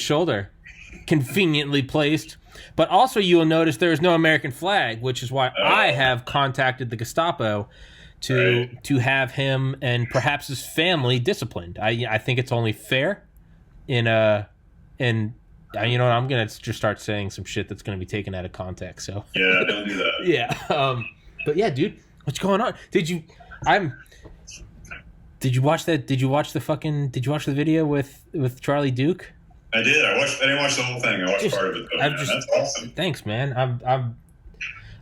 shoulder, conveniently placed. But also you will notice there is no American flag, which is why I have contacted the Gestapo to have him and perhaps his family disciplined. I think it's only fair. You know what, I'm gonna just start saying some shit that's gonna be taken out of context. So yeah, don't do that. Yeah, but yeah, dude, what's going on? Did you watch that? Did you watch the video with Charlie Duke? I did. I didn't watch the whole thing. I watched part of it though. That's awesome. Thanks, man.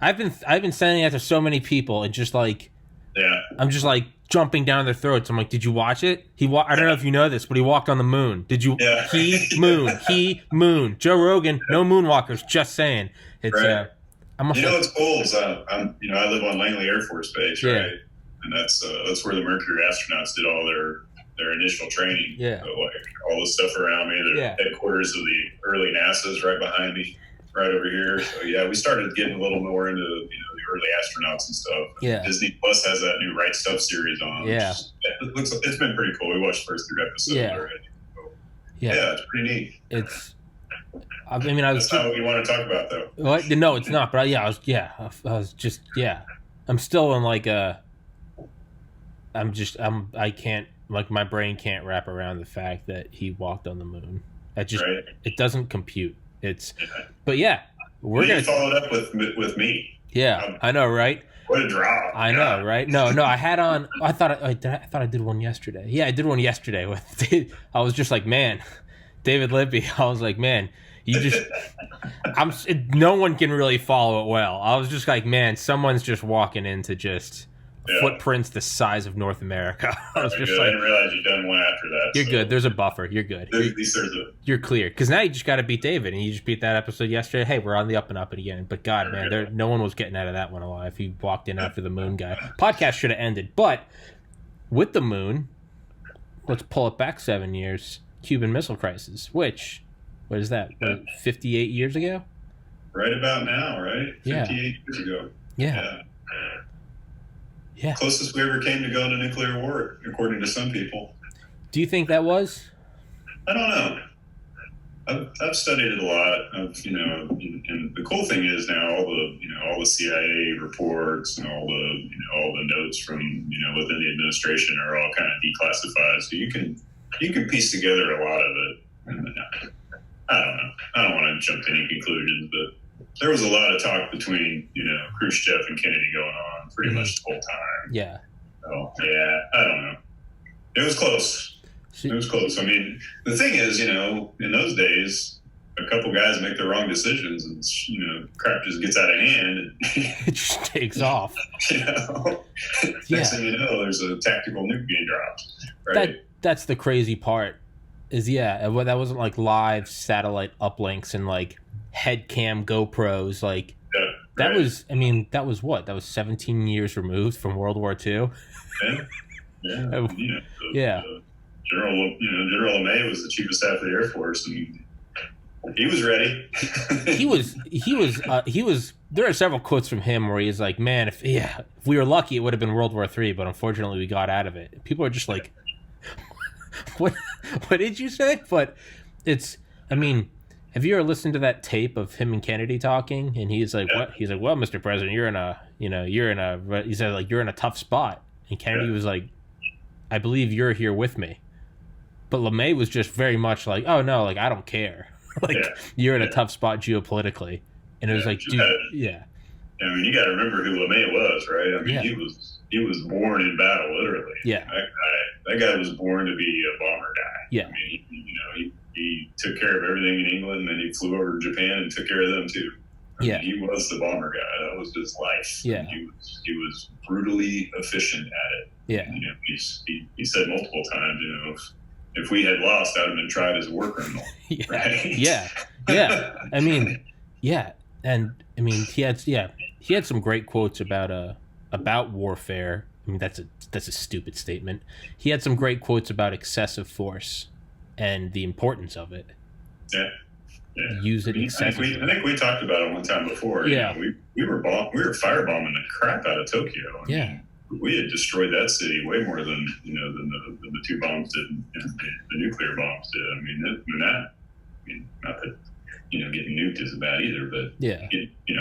I've been sending that to so many people and just like, yeah, I'm just like jumping down their throats. I'm like, did you watch it? I don't know if you know this, but he walked on the moon. Did you? Yeah. He moon. Joe Rogan, no moonwalkers. Just saying. It's what's cool is I live on Langley Air Force Base, right? Yeah. And that's where the Mercury astronauts did all their initial training. Yeah. So, like all the stuff around me, the headquarters of the early NASA's right behind me, right over here. So yeah, we started getting a little more into the early astronauts and stuff. Yeah. Disney Plus has that new Right Stuff series on. Yeah. It's been pretty cool. We watched the first 3 episodes already. So, yeah, it's pretty neat. That's not what you want to talk about, though. What? No, it's not. But I'm still in like I can't, like, my brain can't wrap around the fact that he walked on the moon. It doesn't compute. But yeah, we're gonna follow it up with me. Yeah, I know, right? What a drop! I know, right? No, I had on. I thought I did one yesterday. Yeah, I did one yesterday with. I was just like, man, David Lippy. I was like, man, you just. No one can really follow it well. I was just like, man, someone's just walking into just. Footprints the size of North America. I was just I didn't realize you'd done one after that. You're good. There's a buffer. You're good. You're clear. Because now you just got to beat David, and you just beat that episode yesterday. Hey, we're on the up and up again. But God, man, no one was getting out of that one alive. He walked in after the moon guy. Podcast should have ended. But with the moon, let's pull it back 7 years. Cuban Missile Crisis, what is that? 58 years ago? Right about now, right? 58 years ago. Yeah. Yeah. Closest we ever came to going to nuclear war, according to some people. Do you think that was? I don't know. I've studied it a lot. And the cool thing is now all the CIA reports and all the notes from within the administration are all kind of declassified, so you can piece together a lot of it. And I don't know. I don't want to jump to any conclusions, but there was a lot of talk between, Khrushchev and Kennedy going on pretty much the whole time. Yeah. So, yeah, I don't know. It was close. It was close. I mean, the thing is, in those days, a couple guys make the wrong decisions and, crap just gets out of hand. And, it just takes off. Next thing you know, there's a tactical nuke being dropped. Right? That's the crazy part is, that wasn't like live satellite uplinks and like head cam GoPros, like that was what? That was 17 years removed from World War II. General LeMay was the chief of staff of the Air Force, and he was ready. he was. There are several quotes from him where he's like, "Man, if we were lucky, it would have been World War III, but unfortunately, we got out of it." People are just like, "What did you say?" But it's. I mean. Have you ever listened to that tape of him and Kennedy talking? And he's like, "What?" He's like, "Well, Mr. President, you're in a tough spot." And Kennedy was like, "I believe you're here with me." But LeMay was just very much like, "Oh no, like I don't care. You're in a tough spot geopolitically." And it was like, dude, I mean, you got to remember who LeMay was, right? I mean, he was born in battle, literally. Yeah. That guy was born to be a bomber guy. Yeah. I mean, he took care of everything in England, and then he flew over to Japan and took care of them too. I mean, he was the bomber guy. That was his life. Yeah. He was brutally efficient at it. Yeah. He said multiple times, if we had lost, I'd have been tried as a war criminal. Right? Yeah. I mean, and I mean, he had some great quotes about warfare. I mean, that's a stupid statement. He had some great quotes about excessive force and the importance of it. Yeah. Use it excessively. I think we talked about it one time before. Yeah. We were firebombing the crap out of Tokyo. I mean, we had destroyed that city way more than the 2 bombs did, the nuclear bombs did. I mean, mean, not that, getting nuked isn't bad either, but yeah,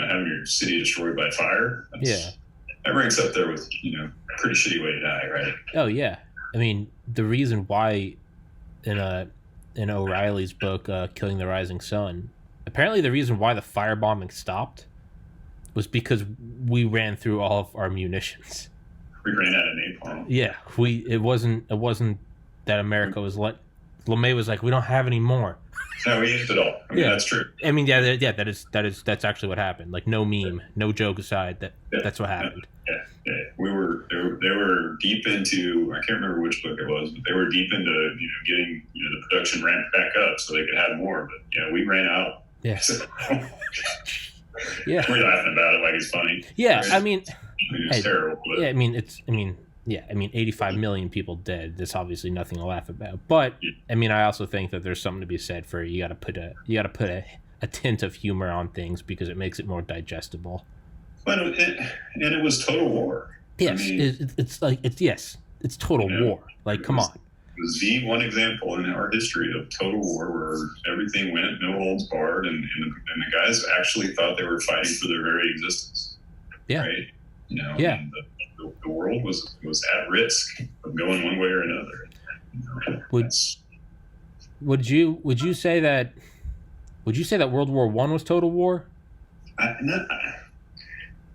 having your city destroyed by fire, that ranks up there with, pretty shitty way to die, right? Oh yeah. I mean, the reason why in O'Reilly's book, Killing the Rising Sun, apparently the reason why the firebombing stopped was because we ran through all of our munitions. We ran out of napalm. Yeah, it wasn't that America was LeMay was like, we don't have any more. No, we used it all. I mean, that's true. I mean, that's actually what happened. Like, no meme, no joke aside, that's what happened. Yeah. They were deep into, I can't remember which book it was, but they were deep into getting the production ramped back up so they could have more. But we ran out. Yeah. So, yeah. We're laughing about it like it's funny. Yeah, right? I mean, it's terrible. But, yeah, I mean, 85 million people dead. That's obviously nothing to laugh about. But I mean, I also think that there's something to be said for you got to put a tint of humor on things because it makes it more digestible. But it was total war. Yes, I mean, it's total war. Like, come on. It was the one example in our history of total war where everything went no holds barred, and the guys actually thought they were fighting for their very existence. Yeah. Right. Yeah. I mean, the world was at risk of going one way or another. Would you say that World War I was total war?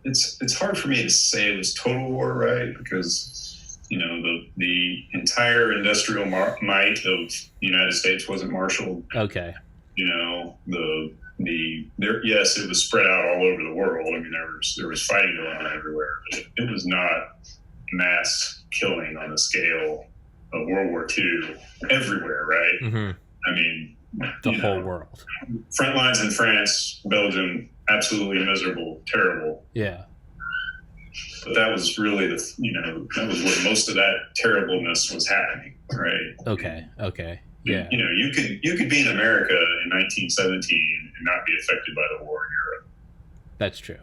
It's hard for me to say it was total war, right? Because the entire industrial might of the United States wasn't marshaled. Okay. Yes, it was spread out all over the world. I mean, there was fighting going on everywhere. But it was not mass killing on the scale of World War II everywhere, right? Mm-hmm. I mean, the whole world. Front lines in France, Belgium, absolutely miserable, terrible. Yeah. But that was really that was where most of that terribleness was happening, right? Okay. Yeah. You could be in America in 1917 and not be affected by the war in Europe. That's true.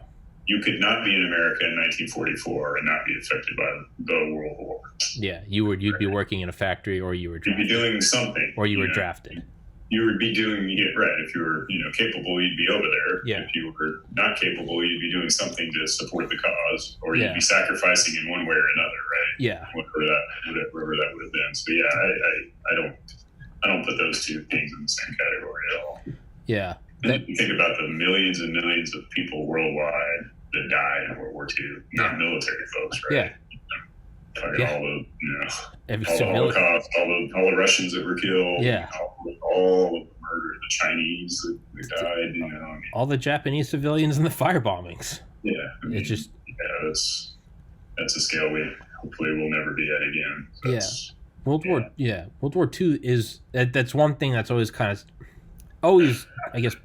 You could not be in America in 1944 and not be affected by the World War. Yeah, you'd be working in a factory, or you were drafted. You'd be doing something, or you were drafted. You would be doing it right. If you were capable, you'd be over there. Yeah. If you were not capable, you'd be doing something to support the cause, or you'd be sacrificing in one way or another, right? Yeah. Whatever that would have been. So yeah, I don't put those two things in the same category at all. Yeah. And you think about the millions and millions of people worldwide that died in World War II, not military folks, right? Yeah. All the Every all the Holocaust, all the Russians that were killed, all of the murder, the Chinese that died, all the Japanese civilians in the fire bombings. Yeah, I mean, it's just that's a scale we hopefully will never be at again. So World War II is that's one thing that's always I guess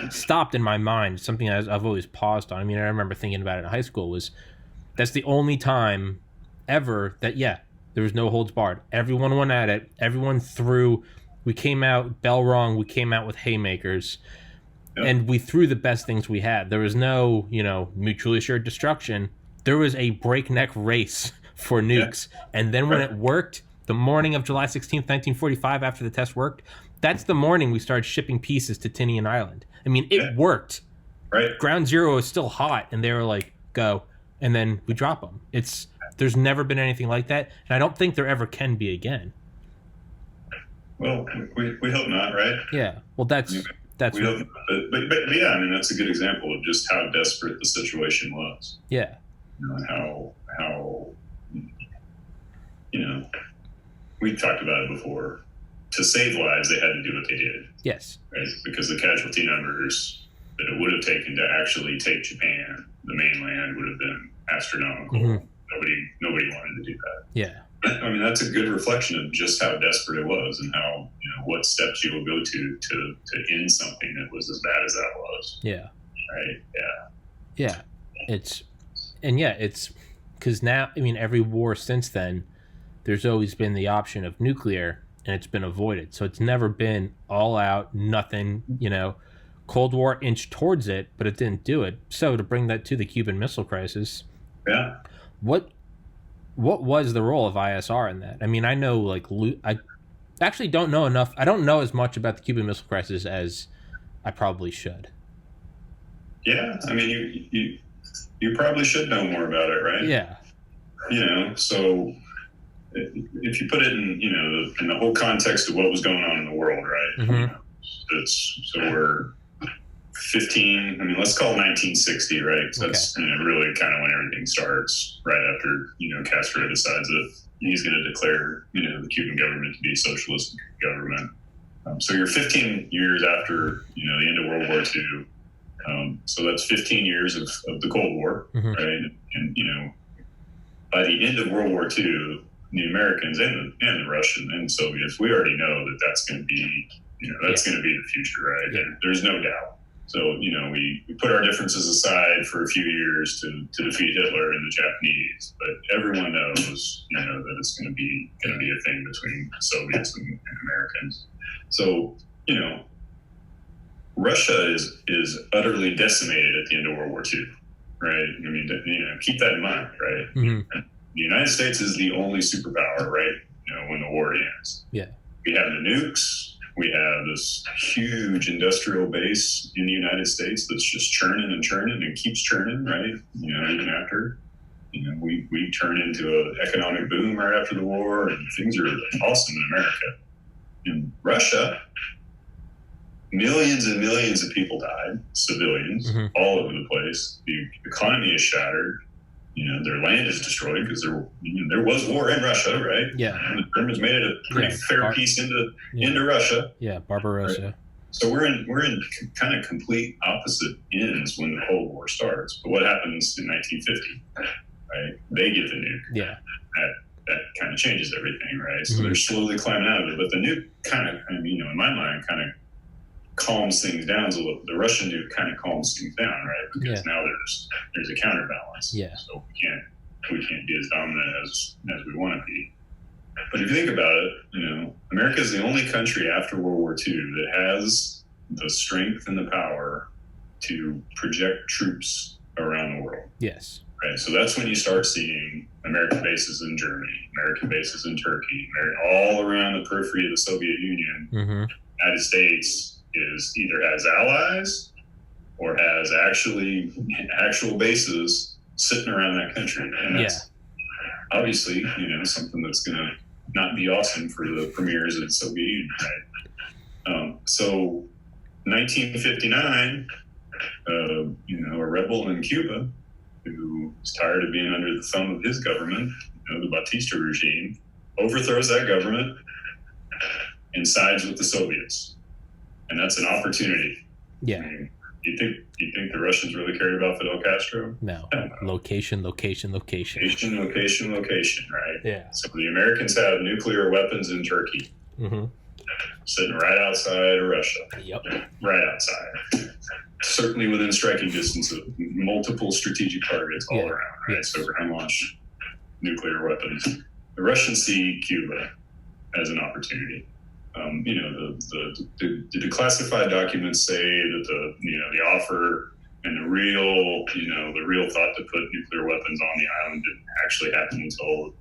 stopped in my mind. Something I've always paused on. I mean, I remember thinking about it in high school. That's the only time ever that there was no holds barred. Everyone went at it. Everyone threw. We came out bell rung. We came out with haymakers, and we threw the best things we had. There was no mutually assured destruction. There was a breakneck race for nukes, and then when it worked, the morning of July 16th, 1945, after the test worked, that's the morning we started shipping pieces to Tinian Island. I mean, it worked. Right. Ground Zero is still hot, and they were like, go. And then we drop them. There's never been anything like that, and I don't think there ever can be again. Well, we hope not, right? Yeah. Well, that's we hope, but yeah, I mean, that's a good example of just how desperate the situation was. Yeah. And how we talked about it before. To save lives, they had to do what they did. Yes. Right? Because the casualty numbers that it would have taken to actually take Japan, the mainland, would have been astronomical. Mm-hmm. Nobody wanted to do that. Yeah. I mean, that's a good reflection of just how desperate it was and how, what steps you will go to end something that was as bad as that was. Yeah. Right? Yeah. It's because now, I mean, every war since then, there's always been the option of nuclear, and it's been avoided. So it's never been all out, nothing, Cold War inched towards it, but it didn't do it. So to bring that to the Cuban Missile Crisis, what was the role of ISR in that? I mean, I know I actually don't know enough. I don't know as much about the Cuban Missile Crisis as I probably should. Yeah, I mean, you probably should know more about it, right? Yeah. So if you put it in the whole context of what was going on in the world, right? Mm-hmm. So we're 15. I mean, let's call it 1960, right? That's really kind of when everything starts, right after Castro decides that he's going to declare the Cuban government to be a socialist government. So you're 15 years after the end of World War II. So that's 15 years of the Cold War, mm-hmm. right? And by the end of World War II, the Americans and the Russians and Soviets, we already know that that's going to be going to be the future, right? Yeah. There's no doubt. So we put our differences aside for a few years to defeat Hitler and the Japanese, but everyone knows that it's going to be a thing between Soviets and Americans. So Russia is utterly decimated at the end of World War II, right? I mean, keep that in mind, right? Mm-hmm. The United States is the only superpower, right? When the war ends. Yeah. We have the nukes. We have this huge industrial base in the United States that's just churning and churning and keeps churning, right? Even after, we turn into an economic boom right after the war, and things are awesome in America. In Russia, millions and millions of people died, civilians, mm-hmm. all over the place. The economy is shattered. Their land is destroyed because there was war in Russia, right? Yeah. And the Germans made it a pretty fair peace into Russia. Yeah, Barbarossa. Right? So we're in kind of complete opposite ends when the Cold War starts. But what happens in 1950? Right? They get the nuke. Yeah. That kind of changes everything, right? So mm-hmm. they're slowly climbing out of it. But the nuke kind of, in my mind, kind of calms things down. So the Russian nuke kind of calms things down, right? Because now there's a counterbalance. Yeah. So we can't be as dominant as we want to be. But if you think about it, America is the only country after World War II that has the strength and the power to project troops around the world. Yes. Right. So that's when you start seeing American bases in Germany, American bases in Turkey, all around the periphery of the Soviet Union. Mm-hmm. United States is either has allies or has actual bases sitting around that country. And that's obviously, something that's going to not be awesome for the premiers of the Soviet Union, right? So 1959, a rebel in Cuba who is tired of being under the thumb of his government, the Batista regime, overthrows that government and sides with the Soviets. And that's an opportunity. Yeah. I mean, you think the Russians really cared about Fidel Castro? No. Location, right? Yeah. So the Americans have nuclear weapons in Turkey, mm-hmm. sitting right outside of Russia. Yep. Right outside. Certainly within striking distance of multiple strategic targets all around, right? Yes. So ground launch nuclear weapons. The Russians see Cuba as an opportunity. The declassified documents say that the offer and the real thought to put nuclear weapons on the island didn't actually happen until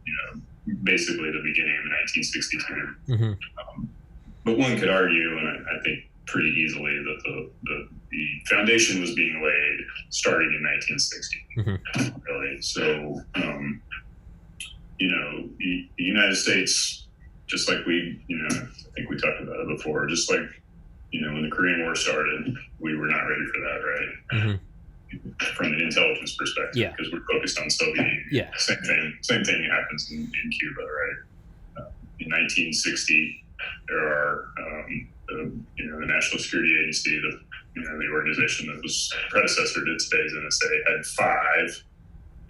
basically the beginning of 1962. Mm-hmm. But one could argue, and I think pretty easily, that the foundation was being laid starting in 1960. Mm-hmm. Really, so the United States. Just like I think we talked about it before, just like, when the Korean War started, we were not ready for that, right? Mm-hmm. From an intelligence perspective, because we're focused on Soviet Union. Yeah. Same thing happens in Cuba, right? In 1960, there are, the National Security Agency, the organization that was predecessor to today's NSA, had 5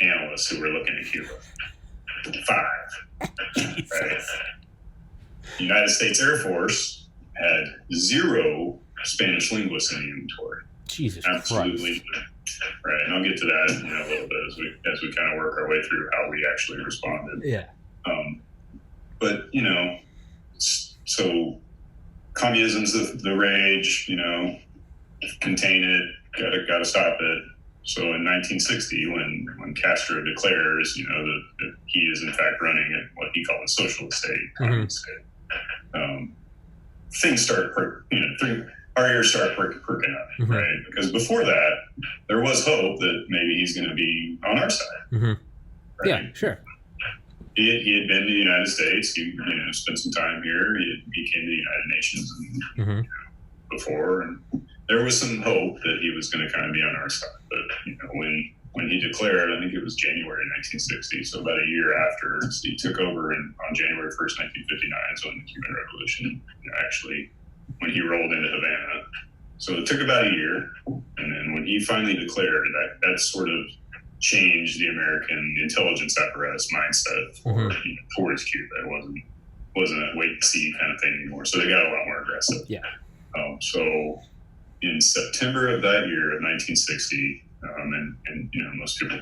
analysts who were looking at Cuba. 5. Right? The United States Air Force had 0 Spanish linguists in the inventory. Jesus Absolutely. Christ. Right, and I'll get to that in a little bit as we kind of work our way through how we actually responded. Yeah. But so communism's the rage. Contain it. Got to stop it. So in 1960, when Castro declares, that he is in fact running what he called a socialist state, mm-hmm. state, things start, our ears start perking up, right? Because before that, there was hope that maybe he's going to be on our side. Right? Yeah, sure. He had been to the United States. He spent some time here. He came to the United Nations before, and there was some hope that he was going to kind of be on our side. But when he declared, I think it was January 1960, so about a year after, he took over on January 1st, 1959, so in the Cuban Revolution, actually, when he rolled into Havana. So it took about a year, and then when he finally declared, that sort of changed the American intelligence apparatus mindset towards Cuba. It wasn't a wait and see kind of thing anymore. So they got a lot more aggressive. Yeah. So in September of that year, of 1960, and most people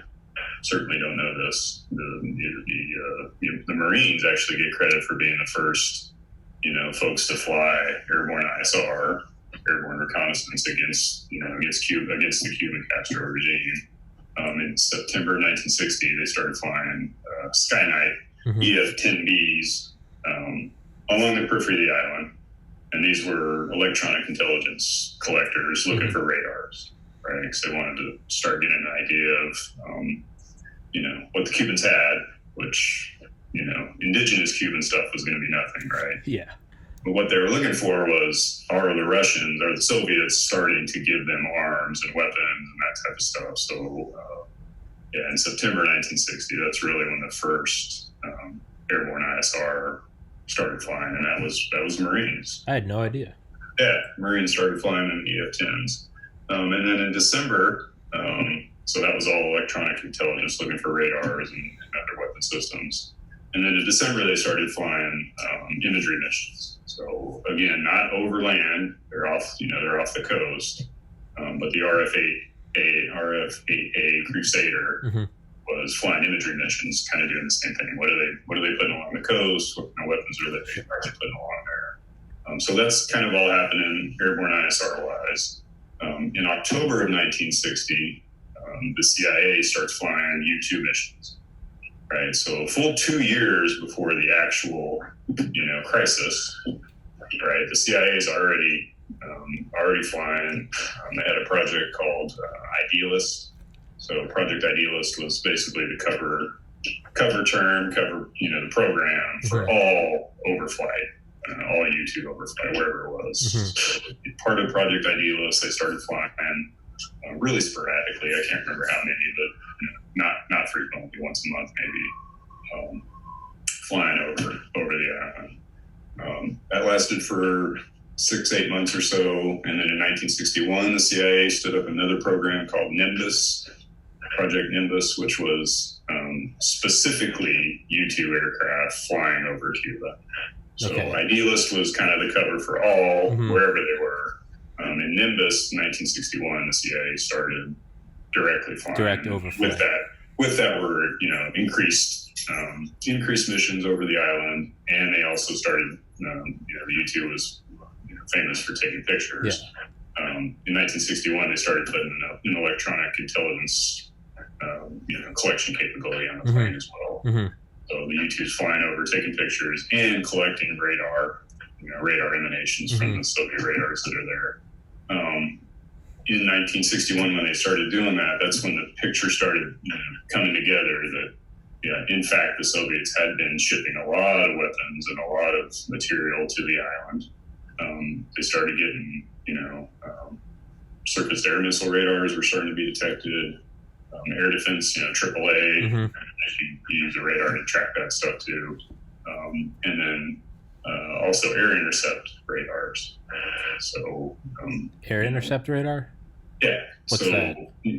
certainly don't know this, the Marines actually get credit for being the first, folks to fly airborne ISR, airborne reconnaissance against the Cuban Castro regime. In September 1960, they started flying Skynight EF-10Bs along the periphery of the island. And these were electronic intelligence collectors looking for radars, right? Because they wanted to start getting an idea of, what the Cubans had, which, indigenous Cuban stuff was going to be nothing, right? Yeah. But what they were looking for was, are the Russians or the Soviets starting to give them arms and weapons and that type of stuff? So, in September 1960, that's really when the first airborne ISR started flying, and that was Marines. I had no idea. Yeah, Marines started flying in EF-10s. And then in December, so that was all electronic intelligence looking for radars and other weapon systems. And then in December, they started flying imagery missions. So again, not over land; they're off the coast. But the RF-8A Crusader was flying imagery missions, kind of doing the same thing. What are they putting along the coast? What kind of weapons are they putting along there? So that's kind of all happening airborne ISR wise. In October of 1960, the CIA starts flying U-2 missions. Right, so a full 2 years before the actual, crisis, right? The CIA is already flying. They had a project called Idealist. So Project Idealist was basically the cover the program for all overflight, all U-2 overflight, wherever it was. Part of Project Idealist, they started flying really sporadically. I can't remember how many, but not frequently, once a month maybe, flying over the island. That lasted for 6-8 months or so, and then in 1961, the CIA stood up another program called Nimbus, Project Nimbus, which was specifically U-2 aircraft flying over Cuba. So Idealist was kind of the cover for all, wherever they were. In Nimbus, 1961, the CIA started directly flying. Direct overflight. With that were, increased missions over the island, and they also started, the U-2 was famous for taking pictures. Yeah. In 1961, they started putting an electronic intelligence, collection capability on the plane as well. So the U-2 is flying over, taking pictures, and collecting radar emanations from the Soviet radars that are there. In 1961, when they started doing that, that's when the picture started coming together that, in fact, the Soviets had been shipping a lot of weapons and a lot of material to the island. They started getting, surface air missile radars were starting to be detected. Air defense, AAA, you use a radar to track that stuff too. And then also air intercept radars. So air intercept radar? Yeah. What's that?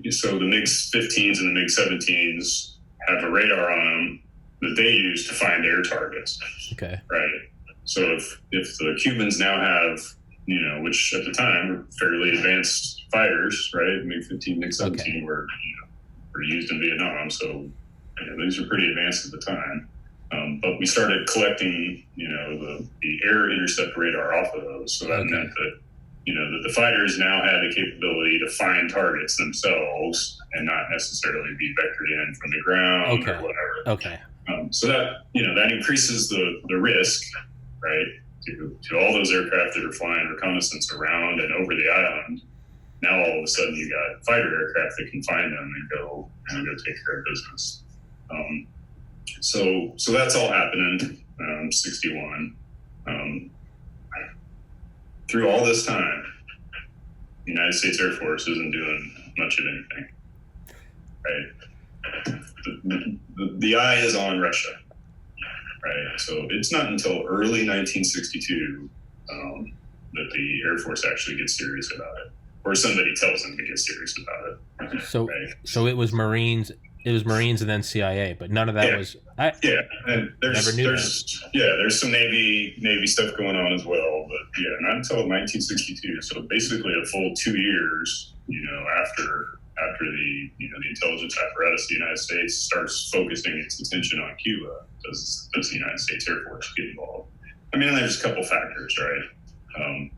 So the MiG-15s and the MiG-17s have a radar on them that they use to find air targets. Okay. Right. So if the Cubans now have, which at the time were fairly advanced fighters, right? MiG-15, MiG-17 were used in Vietnam, so these were pretty advanced at the time. But we started collecting, the air intercept radar off of those. So that meant that, that the fighters now had the capability to find targets themselves and not necessarily be vectored in from the ground or whatever. Okay. So that, that increases the risk, right? to all those aircraft that are flying reconnaissance around and over the island. Now all of a sudden you got fighter aircraft that can find them and go take care of business. So that's all happening. 61. Through all this time, the United States Air Force isn't doing much of anything. Right? The eye is on Russia. Right. So it's not until early 1962 that the Air Force actually gets serious about it, or somebody tells them to get serious about it. So, right? So it was Marines. It was Marines and then CIA, but none of that was. And there's some Navy stuff going on as well, but not until 1962. So basically, a full 2 years, after the the intelligence apparatus of the United States starts focusing its attention on Cuba, does the United States Air Force get involved? I mean, there's a couple factors, right?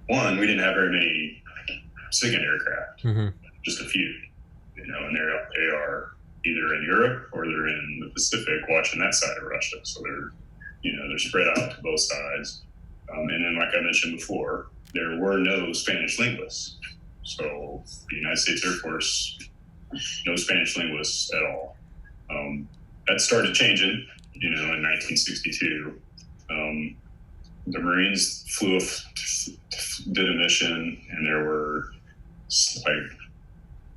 One, we didn't have very many SIGINT aircraft, just a few, and they are either in Europe or they're in the Pacific watching that side of Russia. So they're spread out to both sides. And then, like I mentioned before, there were no Spanish linguists. So the United States Air Force, no Spanish linguists at all. That started changing, in 1962. The Marines did a mission, and there were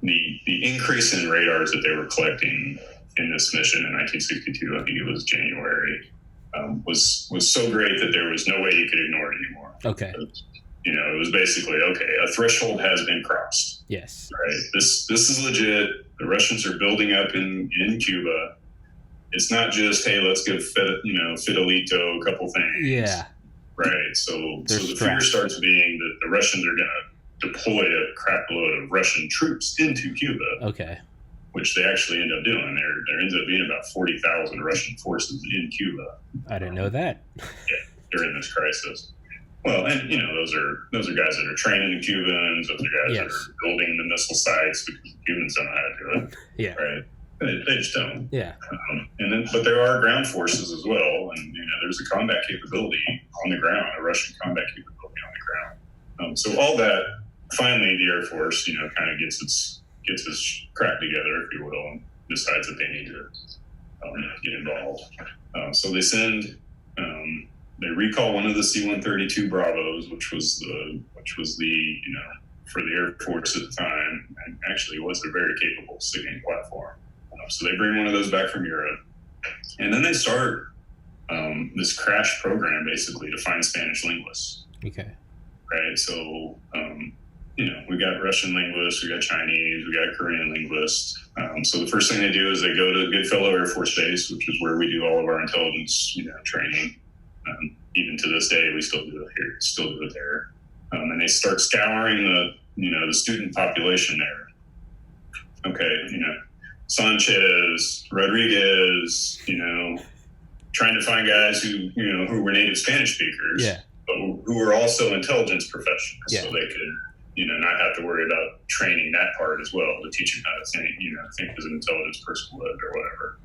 the increase in radars that they were collecting in this mission in 1962. I think it was January, was so great that there was no way you could ignore it anymore. Okay. It was basically, okay, a threshold has been crossed. Yes. Right. This is legit. The Russians are building up in Cuba. It's not just, hey, let's give Fidelito a couple things. Yeah. Right. So the fear starts being that the Russians are going to deploy a crap load of Russian troops into Cuba. Okay. Which they actually end up doing. There ends up being about 40,000 Russian forces in Cuba. I didn't know that. During this crisis. Well, and those are guys that are training the Cubans. Those are guys that are building the missile sites because the Cubans don't know how to do it. Yeah. Right. They just don't. Yeah. But there are ground forces as well, and there's a combat capability on the ground, a Russian combat capability on the ground. So all that, finally, the Air Force, kind of gets its crap together, if you will, and decides that they need to get involved. So they send. They recall one of the C-132 Bravos, which was the for the Air Force at the time, and actually was a very capable SIGINT platform. So they bring one of those back from Europe, and then they start this crash program basically to find Spanish linguists. Okay. Right. So we got Russian linguists, we got Chinese, we got Korean linguists. So the first thing they do is they go to Goodfellow Air Force Base, which is where we do all of our intelligence training. Even to this day, we still do it here. Still do it there, and they start scouring the student population there. Okay, Sanchez, Rodriguez, trying to find guys who were native Spanish speakers, but who were also intelligence professionals, so they could not have to worry about training that part as well to teach them how to think as an intelligence person would or whatever.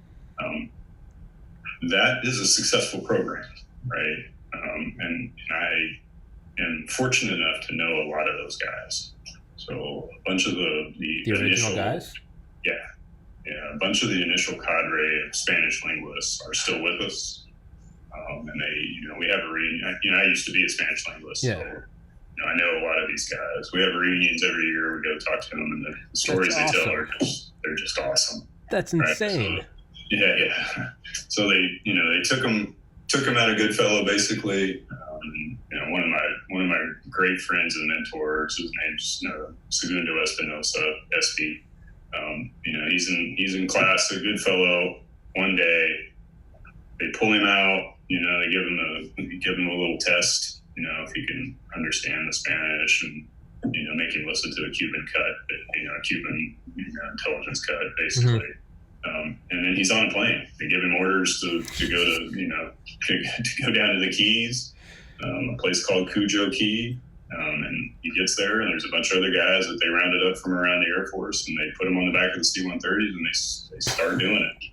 That is a successful program. Right. And I am fortunate enough to know a lot of those guys. So a bunch of the original guys? Yeah. A bunch of the initial cadre of Spanish linguists are still with us. And they, we have a reunion. I used to be a Spanish linguist. Yeah. So, I know a lot of these guys. We have reunions every year. We go talk to them, and the stories they tell are they're just awesome. That's insane. Right? So, yeah. So they took them out of Goodfellow, basically. One of my great friends and mentors, his name's Segundo Espinosa, SP. He's in class at Goodfellow. One day, they pull him out. They give him a little test. If he can understand the Spanish, and make him listen to a Cuban cut, a Cuban intelligence cut, basically. And then he's on a plane. They give him orders to go to go down to the Keys, a place called Cujo Key. And he gets there, and there's a bunch of other guys that they rounded up from around the Air Force, and they put him on the back of the C-130s, and they start doing it.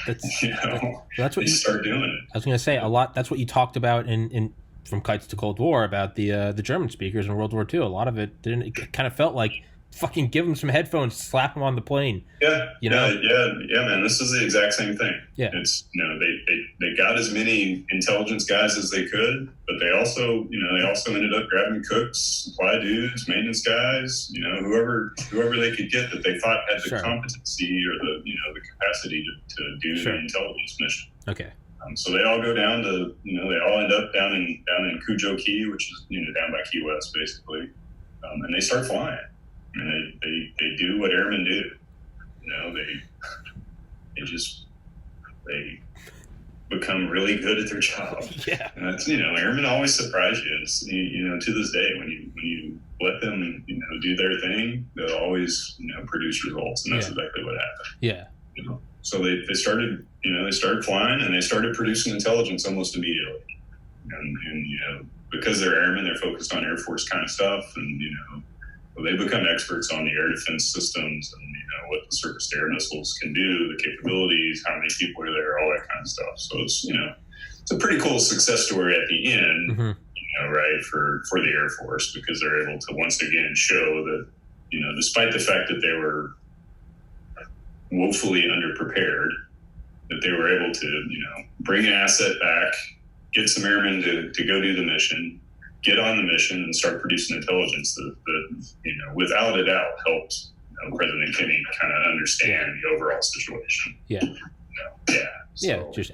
That's you know, that's what you you start doing it. I was going to say a lot. That's what you talked about in From Kites to Cold War about the German speakers in World War II. A lot of it didn't. It kind of felt like fucking give them some headphones, slap them on the plane. Yeah, you know. Yeah, man. This is the exact same thing. Yeah, it's they got as many intelligence guys as they could, but they also ended up grabbing cooks, supply dudes, maintenance guys, whoever they could get that they thought had the competency or the capacity to do the intelligence mission. Okay. So they all go down to they all end up down in Cujo Key, which is down by Key West basically, and they start flying. And they do what airmen do. They become really good at their job. Yeah. And that's, airmen always surprise you. It's, to this day, when you let them, do their thing, they'll always, produce results. And that's exactly what happened. Yeah. So they started flying and they started producing intelligence almost immediately. And because they're airmen, they're focused on Air Force kind of stuff. And, they become experts on the air defense systems and what the surface-to-air missiles can do, the capabilities, how many people are there, all that kind of stuff. So it's a pretty cool success story at the end, right, for the Air Force, because they're able to once again show that despite the fact that they were woefully underprepared, that they were able to bring an asset back, get some airmen to go do the mission, get on the mission and start producing intelligence that without a doubt helped President Kennedy kind of understand the overall situation. Yeah. So, just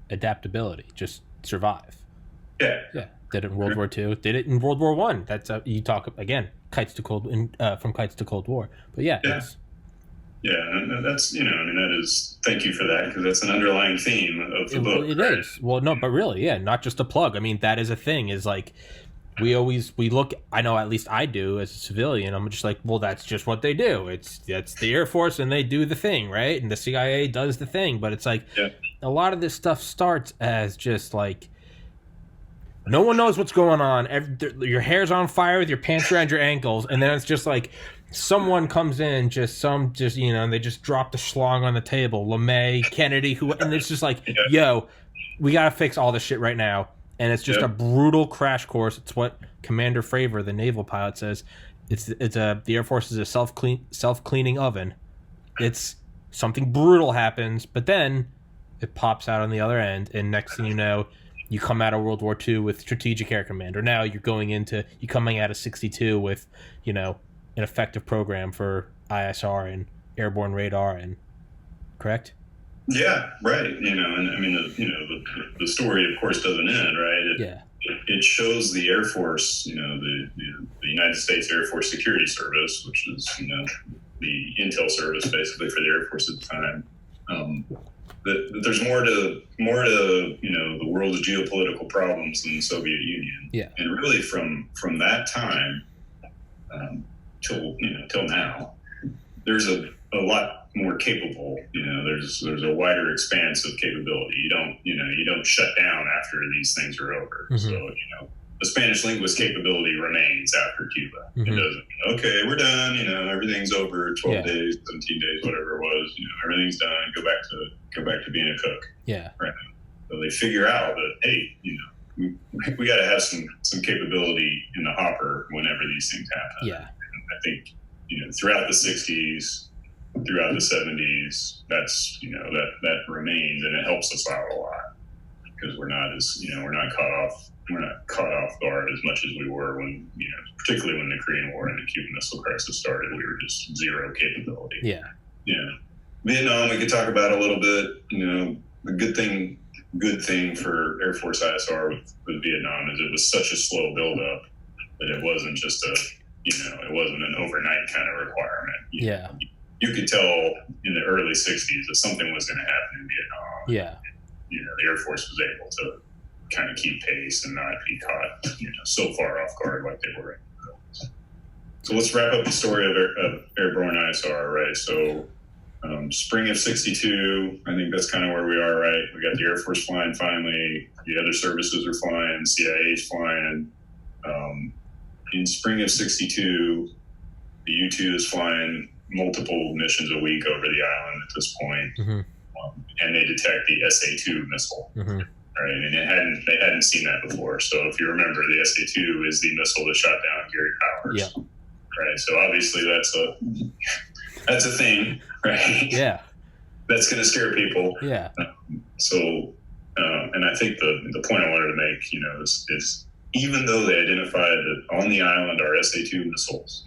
adaptability, just survive. Yeah. Did it in World War II. Did it in World War I. That's you talk again. From Kites to Cold War. But and that's that is. Thank you for that, because that's an underlying theme of the book. It is. Well, no, but really, not just a plug. I mean, that is a thing. Is like we look. I know, at least I do as a civilian. I'm just like, well, that's just what they do. That's the Air Force, and they do the thing, right? And the CIA does the thing. But it's like a lot of this stuff starts as just like no one knows what's going on. Your hair's on fire with your pants around your ankles, and then it's just like someone comes in, and they just drop the schlong on the table. LeMay, Kennedy, and it's just like, yo, we gotta fix all this shit right now. And it's just a brutal crash course. It's what Commander Fravor, the naval pilot, says. The Air Force is a self-cleaning oven. It's something brutal happens, but then it pops out on the other end, and next thing you know, you come out of World War II with Strategic Air Command, or now you're coming out of 62 with, an effective program for ISR and airborne radar, and correct? Yeah, right. And I mean, the story, of course, doesn't end, right? It shows the Air Force, the United States Air Force Security Service, which is, the intel service basically for the Air Force at the time. That there's more to the world's geopolitical problems than the Soviet Union. Yeah. And really from that time till now, there's a lot more capable. There's a wider expanse of capability. You don't shut down after these things are over. Mm-hmm. So the Spanish linguist capability remains after Cuba. Mm-hmm. It doesn't. Okay, we're done. Everything's over. 12 days, 17 days, whatever it was. Everything's done. Go back to being a cook. Yeah. Right. So they figure out that, hey, we got to have some capability in the hopper whenever these things happen. Yeah. And I think throughout the 60s, throughout the 70s, that's that remains, and it helps us out a lot, because we're not caught off guard as much as we were when particularly when the Korean War and the Cuban Missile Crisis started. We were just zero capability. Yeah. Vietnam, we could talk about a little bit. The good thing for Air Force ISR with Vietnam is it was such a slow buildup that it wasn't just it wasn't an overnight kind of requirement. You could tell in the early 60s that something was going to happen in Vietnam. Yeah. The Air Force was able to kind of keep pace and not be caught, so far off guard like they were. So let's wrap up the story of Airborne ISR, right? So spring of 62, I think that's kind of where we are, right? We got the Air Force flying finally. The other services are flying. CIA's flying. In spring of 62, the U-2 is flying multiple missions a week over the island at this point. Mm-hmm. and they detect the SA-2 missile. Mm-hmm. Right, and they hadn't seen that before. So if you remember, the SA-2 is the missile that shot down Gary Powers. Yeah. Right. So obviously that's a thing, right? Yeah. That's going to scare people. Yeah. And I think the point I wanted to make, is even though they identified that on the island are SA-2 missiles,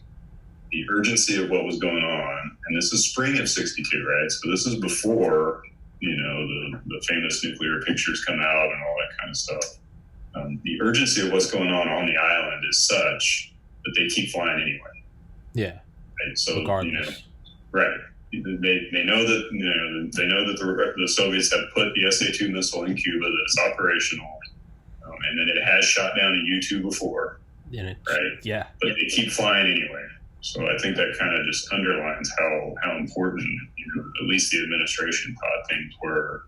the urgency of what was going on, and this is spring of '62, right? So this is before, the famous nuclear pictures come out and all that kind of stuff. The urgency of what's going on the island is such that they keep flying anyway. Yeah. Right? So, regardless. Right. They know that the Soviets have put the SA-2 missile in Cuba, that it's operational, and that it has shot down a U-2 before, right? Yeah. But they keep flying anyway. So I think that kind of just underlines how important, at least the administration thought things were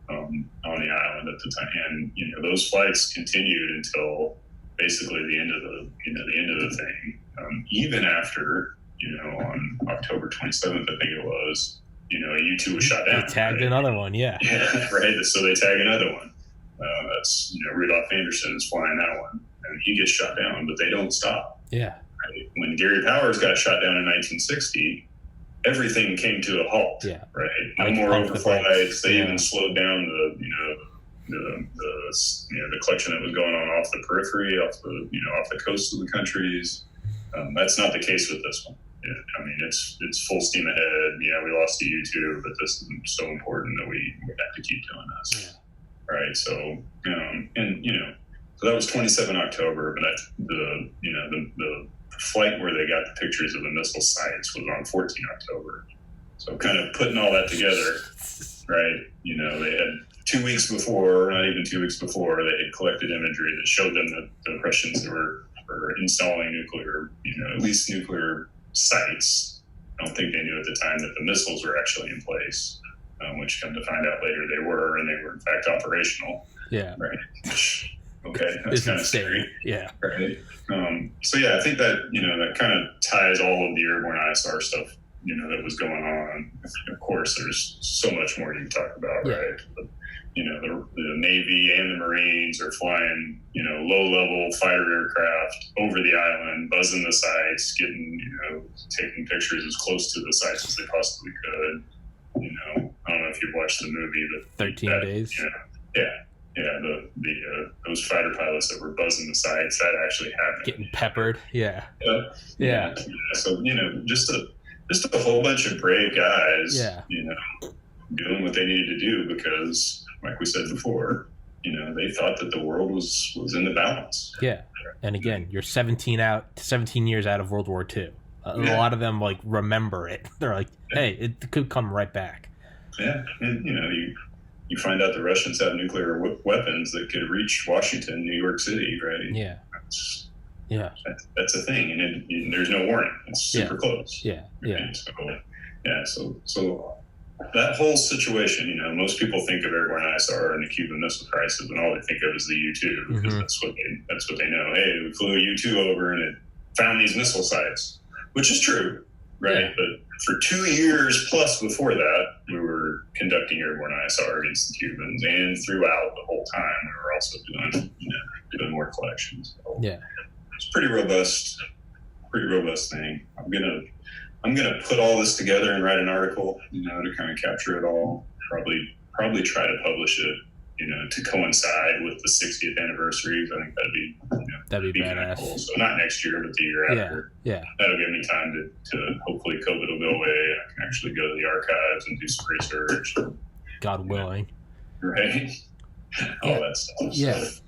on the island at the time. And those flights continued until basically the end of the thing, even after. On October 27th, I think it was, a U-2 was shot down. They tagged another one, yeah. Yeah, right. So they tag another one. That's, Rudolph Anderson is flying that one, and he gets shot down, but they don't stop. Yeah. Right? When Gary Powers got shot down in 1960, everything came to a halt. Yeah. Right. No more overflights. They even slowed down the collection that was going on off the periphery, off the coast of the countries. That's not the case with this one. I mean, it's full steam ahead. Yeah, we lost a U-2, but this is so important that we have to keep doing this. Yeah. Right. So, so that was 27 October, but the flight where they got the pictures of the missile sites was on 14 October. So kind of putting all that together, right? They had 2 weeks before, not even 2 weeks before, they had collected imagery that showed them that the Russians were installing nuclear, at least nuclear sites. I don't think they knew at the time that the missiles were actually in place, which come to find out later they were, and they were in fact operational. Yeah. Right. Okay. That's kind of scary. Yeah. Right. So yeah, I think that, that kind of ties all of the airborne ISR stuff, that was going on. Of course, there's so much more you can talk about, right? But, the Navy and the Marines are flying, low-level fighter aircraft over the island, buzzing the sites, taking pictures as close to the sites as they possibly could. I don't know if you've watched the movie, but 13 days. Those fighter pilots that were buzzing the sites, that actually happened. Getting peppered. Yeah. Yeah. So just a whole bunch of brave guys. Yeah. Doing what they needed to do because, like we said before, they thought that the world was in the balance. Yeah. And again, you're 17 years out of World War II. A lot of them remember it. They're like, hey, it could come right back. Yeah. And, you find out the Russians have nuclear weapons that could reach Washington, New York City, right? Yeah. That's a thing. And there's no warning. It's super close. Yeah. Yeah. Right? So that whole situation, most people think of airborne ISR and the Cuban Missile Crisis, and all they think of is the U-2 because that's what they know. Hey, we flew a U-2 over and it found these missile sites, which is true, right? Yeah. But for 2 years plus before that, we were conducting airborne ISR against the Cubans, and throughout the whole time, we were also doing more collections. So it's pretty robust thing. I'm gonna put all this together and write an article, to kind of capture it all. Probably try to publish it, to coincide with the 60th anniversary. I think that'd be badass. Cool. So not next year, but the year after. Yeah. That'll give me time to hopefully COVID will go away. I can actually go to the archives and do some research. God willing. Right. All that stuff. Yeah. So,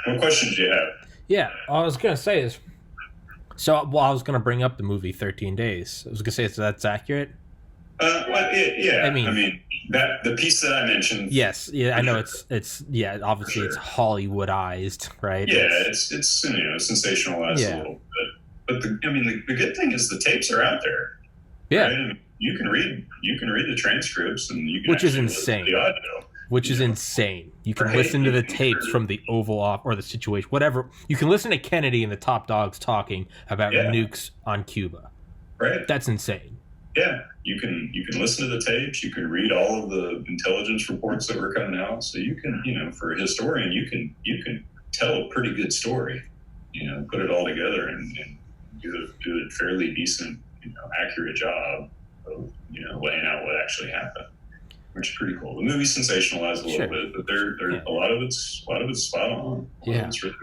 what questions do you have? Yeah. All I was gonna say is. So, I was going to bring up the movie 13 Days. I was going to say, so that's accurate? Yeah. I mean, that the piece that I mentioned. Yes. Yeah, I know it's obviously it's Hollywoodized, right? Yeah, it's sensationalized a little bit. But the good thing is the tapes are out there. Yeah. Right? I mean, you can read the transcripts and you can which is insane. The audio. Which is insane. You can listen to the tapes from the Oval Office or the situation, whatever. You can listen to Kennedy and the top dogs talking about nukes on Cuba. Right. That's insane. Yeah, you can listen to the tapes. You can read all of the intelligence reports that were coming out. So you can, for a historian, you can tell a pretty good story. Put it all together and do a fairly decent, accurate job of laying out what actually happened, which is pretty cool. The movie sensationalized a little bit, but a lot of it's spot on. It's really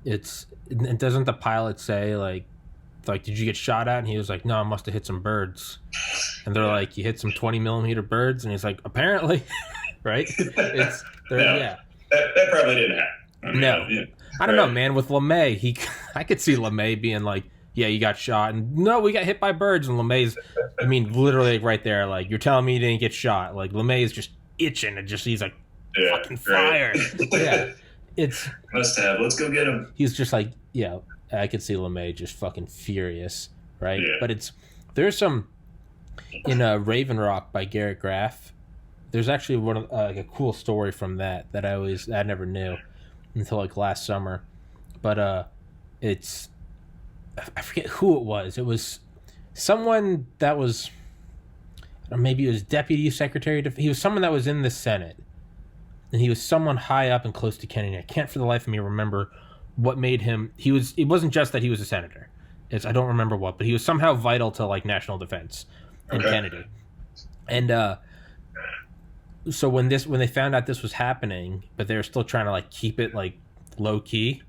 good. And doesn't the pilot say like, did you get shot at? And he was like, no, I must have hit some birds. And they're like, you hit some 20mm birds? And he's like, apparently, right? That probably didn't happen. I don't know, man. With LeMay, I could see LeMay being like, yeah, you got shot. And no, we got hit by birds. And LeMay's, literally right there, like, you're telling me you didn't get shot. Like, LeMay is just itching and he's like, fucking fire. Yeah. Must have. Let's go get him. He's just like, yeah. I could see LeMay just fucking furious, right? Yeah. But there's some in Raven Rock by Garrett Graff. There's actually one of a cool story from that I never knew until like last summer. But I forget who it was. It was someone that was, or maybe it was Deputy Secretary. He was someone that was in the Senate, and he was someone high up and close to Kennedy. I can't for the life of me remember what made him. It wasn't just that he was a senator. I don't remember what, but he was somehow vital to like national defense and Kennedy. And so when they found out this was happening, but they were still trying to like keep it like low key.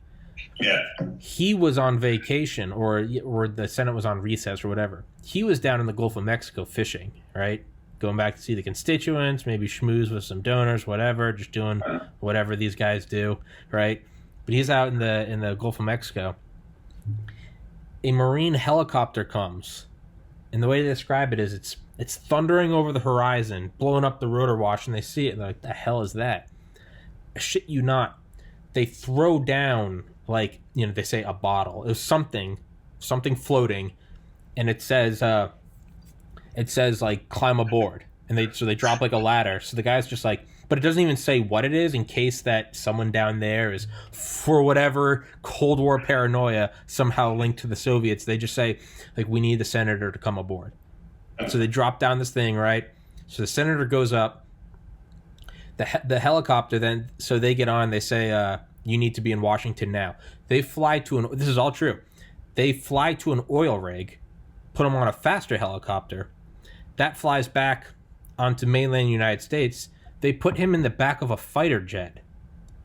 Yeah. He was on vacation, or the Senate was on recess or whatever. He was down in the Gulf of Mexico fishing, right? Going back to see the constituents, maybe schmooze with some donors, whatever, just doing whatever these guys do, right? But he's out in the Gulf of Mexico. A Marine helicopter comes, and the way they describe it is it's thundering over the horizon, blowing up the rotor wash, and they see it, and they're like, the hell is that? I shit you not. They throw down, like, they say a bottle. It was something floating, and it says like, climb aboard. And they drop like a ladder. So the guy's just like, but it doesn't even say what it is in case that someone down there is, for whatever Cold War paranoia, somehow linked to the Soviets. They just say, like, we need the senator to come aboard. So they drop down this thing, right? So the senator goes up. The helicopter then, so they get on, they say, you need to be in Washington now. They fly this is all true. They fly to an oil rig, put them on a faster helicopter. That flies back onto mainland United States. They put him in the back of a fighter jet.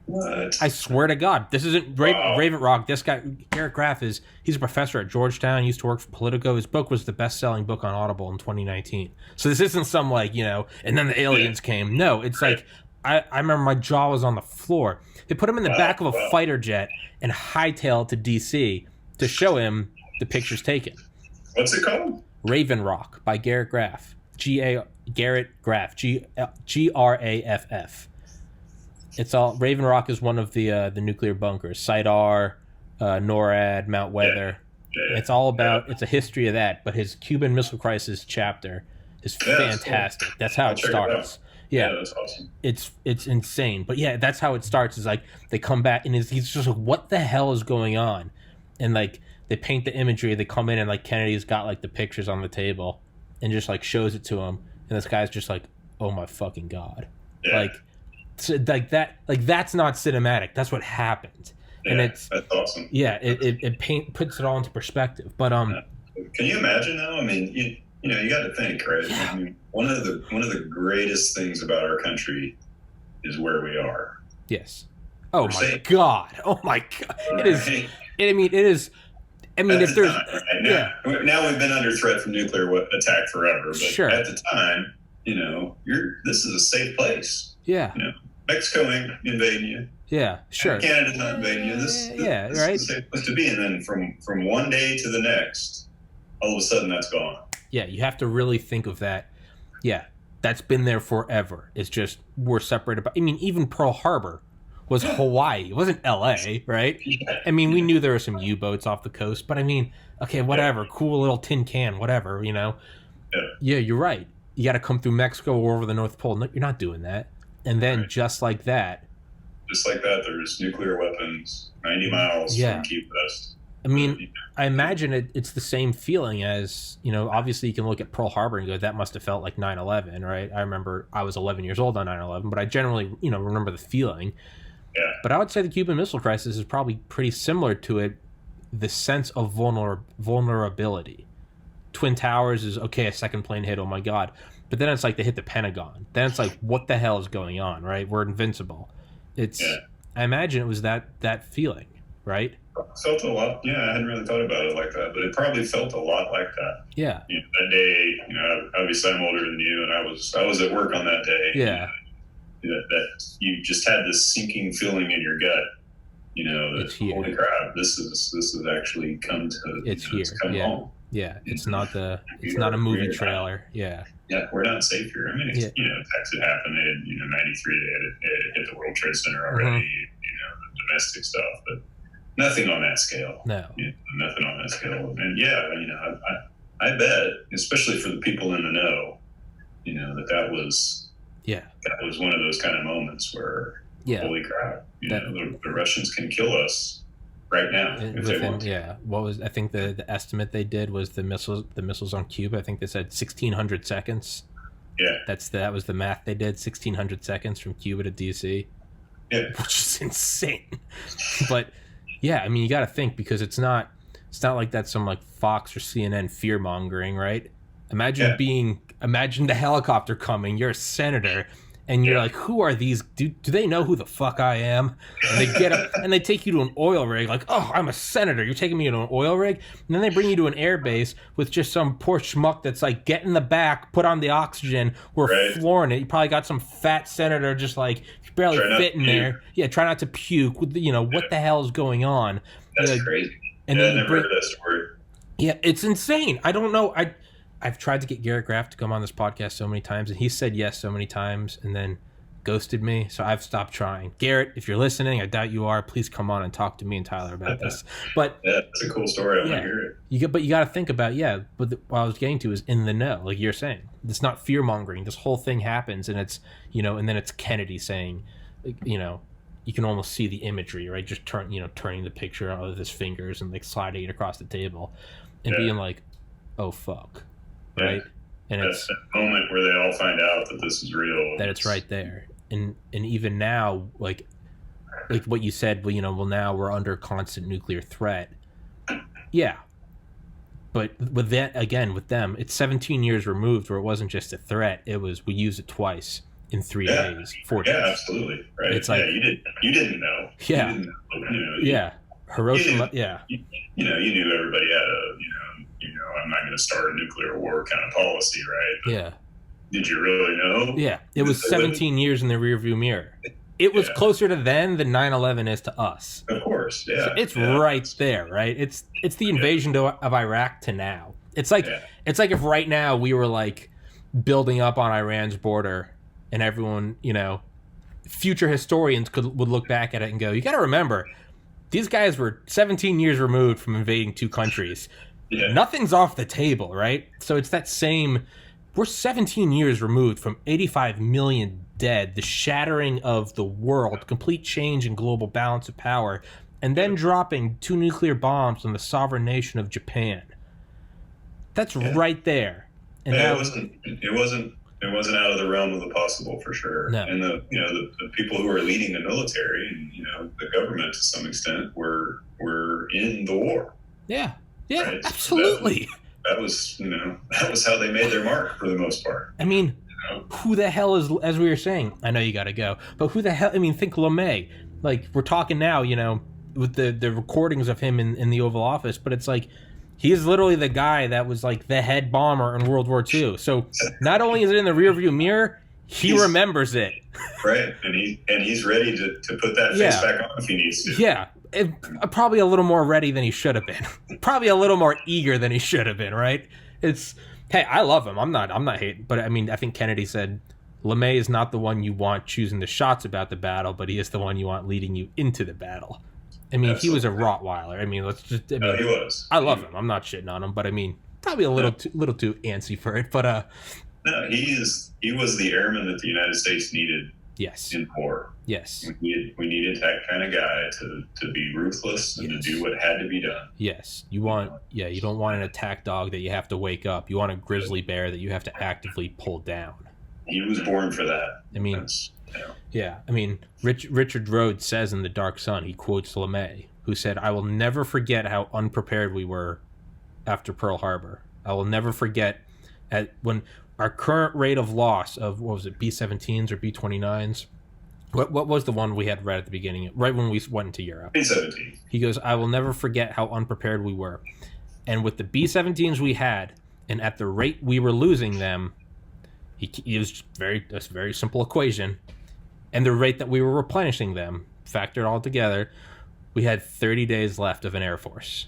What? I swear to God, this isn't Raven Rock. This guy, Garrett Graff, he's a professor at Georgetown. He used to work for Politico. His book was the best-selling book on Audible in 2019. So this isn't some like, and then the aliens came. No, it's like, I remember my jaw was on the floor. They put him in the back of a fighter jet and hightailed to D.C. to show him the pictures taken. What's it called? Raven Rock by Garrett Graff. Garrett Graff. Graff. It's all Raven Rock is one of the nuclear bunkers. Site R, NORAD, Mount Weather. Yeah. It's all about. It's a history of that. But his Cuban Missile Crisis chapter is fantastic. That's how it starts. Yeah, that's awesome. It's insane. But yeah, that's how it starts. Is like they come back and he's just like, what the hell is going on? And like they paint the imagery. They come in and like Kennedy's got like the pictures on the table and just like shows it to him. And this guy's just like, oh my fucking God. Yeah. Like that's not cinematic. That's what happened. Yeah, and that's awesome. Yeah, it puts it all into perspective. But can you imagine though? I mean, you got to think, right? I mean, one of the greatest things about our country is where we are. Yes. Oh my God. It is. It is. I mean, if there's now we've been under threat from nuclear attack forever, but sure. At the time, this is a safe place. Yeah. Mexico ain't invading you. Yeah, sure. Canada's not invading you. This right. is a safe place to be. And then from one day to the next, all of a sudden that's gone. Yeah, you have to really think of that. Yeah, that's been there forever. It's just we're separated. I mean, even Pearl Harbor was Hawaii. It wasn't L.A., right? Yeah. I mean, we knew there were some U-boats off the coast, but I mean, okay, whatever. Yeah. Cool little tin can, whatever, Yeah. Yeah, you're right. You got to come through Mexico or over the North Pole. No, you're not doing that. And then just like that, there's nuclear weapons 90 miles from Key West. I mean, I imagine it's the same feeling as, obviously you can look at Pearl Harbor and go, that must have felt like 9/11, right? I remember I was 11 years old on 9/11, but I generally, remember the feeling. Yeah. But I would say the Cuban Missile Crisis is probably pretty similar to it, the sense of vulnerability. Twin Towers is, okay, a second plane hit, oh my God. But then it's like they hit the Pentagon. Then it's like, what the hell is going on, right? We're invincible. I imagine it was that feeling, right? Felt a lot. Yeah, I hadn't really thought about it like that, but it probably felt a lot like that. Yeah. That day, obviously I'm older than you, and I was at work on that day. Yeah. That you just had this sinking feeling in your gut. That, holy crap, this is actually come to. It's here. Come home. Yeah. It's not a movie trailer. Yeah. Yeah, we're not safe here. I mean, Texas had happened. They had, 93, they had hit the World Trade Center already. The domestic stuff, but nothing on that scale. No, nothing on that scale. And I bet, especially for the people in the know, that was one of those kind of moments where, holy crap, the Russians can kill us right now if they want to. Yeah, what was, I think the estimate they did was the missiles on Cuba. I think they said 1,600 seconds. Yeah, that was the math they did. 1,600 seconds from Cuba to DC. Yeah, which is insane. But yeah, I mean, you got to think, because it's not like that's some like Fox or CNN fear mongering, right? Imagine the helicopter coming. You're a senator, and you're like, who are these? Do they know who the fuck I am? And they get up and they take you to an oil rig. Like, oh, I'm a senator. You're taking me to an oil rig, and then they bring you to an air base with just some poor schmuck that's like, get in the back, put on the oxygen. We're flooring it. You probably got some fat senator just like barely fitting there. Yeah, try not to puke. What the hell is going on? That's crazy. And then I never heard that story. Yeah, it's insane. I don't know. I've tried to get Garrett Graff to come on this podcast so many times, and he said yes so many times and then ghosted me, so I've stopped trying. Garrett, if you're listening, I doubt you are, please come on and talk to me and Tyler about this. But it's a cool story. I want to hear it. But you got to think about, but what I was getting to is in the know, like you're saying. It's not fear-mongering. This whole thing happens, and it's, and then it's Kennedy saying, you can almost see the imagery, right? Just turning the picture out of his fingers and like sliding it across the table and being like, oh, fuck. Right, and it's that moment where they all find out that this is real. That it's right there, and even now, like what you said. Well, now we're under constant nuclear threat. Yeah, but with that, again, with them, it's 17 years removed, where it wasn't just a threat. It was, we used it twice in 3 days, 4 days. Yeah, absolutely. Right. It's like you didn't know. Yeah. You didn't know. Hiroshima. You knew everybody had a I'm not going to start a nuclear war kind of policy, right? Yeah. Did you really know? Yeah. It was 17 years in the rearview mirror. It was closer to them than 9/11 is to us. Of course, yeah. So it's right there, right? It's the invasion of Iraq to now. It's like if right now we were like building up on Iran's border, and everyone, future historians would look back at it and go, you got to remember, these guys were 17 years removed from invading two countries. Yeah. Nothing's off the table, right? So it's that same, we're 17 years removed from 85 million dead, the shattering of the world, complete change in global balance of power, and then dropping 2 nuclear bombs on the sovereign nation of Japan. That's right there. And it wasn't out of the realm of the possible, for sure. No. And the people who are leading the military and the government to some extent were in the war. Yeah. Yeah, right? Absolutely. So that was how they made their mark for the most part. I mean, who the hell is, as we were saying, I know you got to go, but who the hell, I mean, think LeMay. Like, we're talking now, with the recordings of him in the Oval Office, but it's like, he's literally the guy that was like the head bomber in World War II. So not only is it in the rearview mirror, he remembers it. Right, and he's ready to put that face back on if he needs to. Yeah. Probably a little more ready than he should have been. Probably a little more eager than he should have been, right? Hey, I love him. I'm not hating, but I mean, I think Kennedy said LeMay is not the one you want choosing the shots about the battle, but he is the one you want leading you into the battle. I mean, He was a Rottweiler. I mean, he was. I love him. I'm not shitting on him, but I mean, probably a little too antsy for it. But no, he was the airman that the United States needed Yes. in war. Yes. We needed that kind of guy to be ruthless and to do what had to be done. Yes. You don't want an attack dog that you have to wake up. You want a grizzly bear that you have to actively pull down. He was born for that. I mean, I mean, Richard Rhodes says in The Dark Sun, he quotes LeMay, who said, "I will never forget how unprepared we were after Pearl Harbor. I will never forget when our current rate of loss of, what was it, B-17s or B-29s? What was the one we had right at the beginning, right when we went into Europe? B-17. He goes, I will never forget how unprepared we were. And with the B-17s we had, and at the rate we were losing them, he used a very simple equation, and the rate that we were replenishing them, factored all together, we had 30 days left of an Air Force.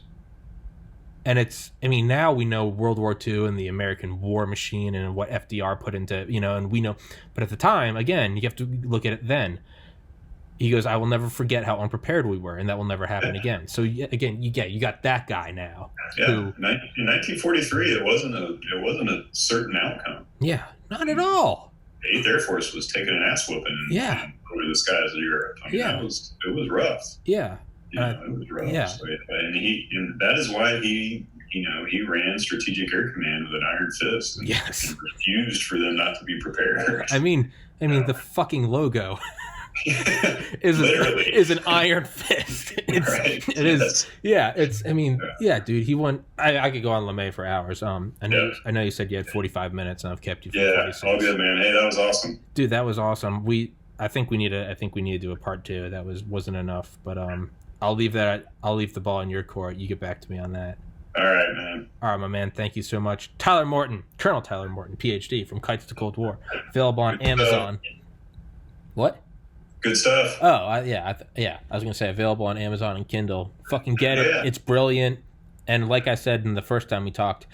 And now we know World War II and the American war machine and what FDR put into, and we know. But at the time, again, you have to look at it then. He goes, I will never forget how unprepared we were, and that will never happen again. So, again, you got that guy now. Yeah, in 1943, it wasn't a certain outcome. Yeah, not at all. The 8th Air Force was taking an ass whooping over the skies of Europe. I mean, it was rough. Yeah. It was rough. Yeah. So, and that is why he ran Strategic Air Command with an iron fist and refused for them not to be prepared. I mean, the fucking logo is an iron fist. It is. Yeah. Dude, he won. I could go on LeMay for hours. I know you said you had 45 minutes, and I've kept you for 46. All good, man. Hey, that was awesome. Dude, that was awesome. I think we need to do a part 2. That wasn't enough, but I'll leave the ball in your court. You get back to me on that. All right, man. All right, my man. Thank you so much. Tyler Morton, Colonel Tyler Morton, PhD, From Kites to Cold War. Available on Amazon. What? Good stuff. Oh, I was going to say available on Amazon and Kindle. Fucking get it. Yeah. It's brilliant. And like I said in the first time we talked,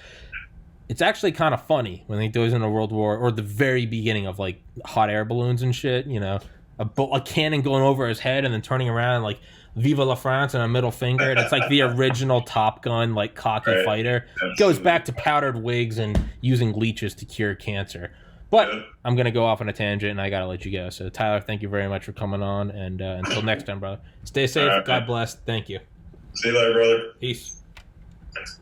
it's actually kind of funny when he goes into World War, or the very beginning of, like, hot air balloons and shit, a cannon going over his head and then turning around, like, Viva la France and a middle finger. And it's like the original Top Gun, like, cocky fighter. Absolutely. Goes back to powdered wigs and using leeches to cure cancer. But I'm going to go off on a tangent, and I got to let you go. So, Tyler, thank you very much for coming on. And until next time, brother. Stay safe. Right, God bless. Thank you. See you later, brother. Peace. Thanks.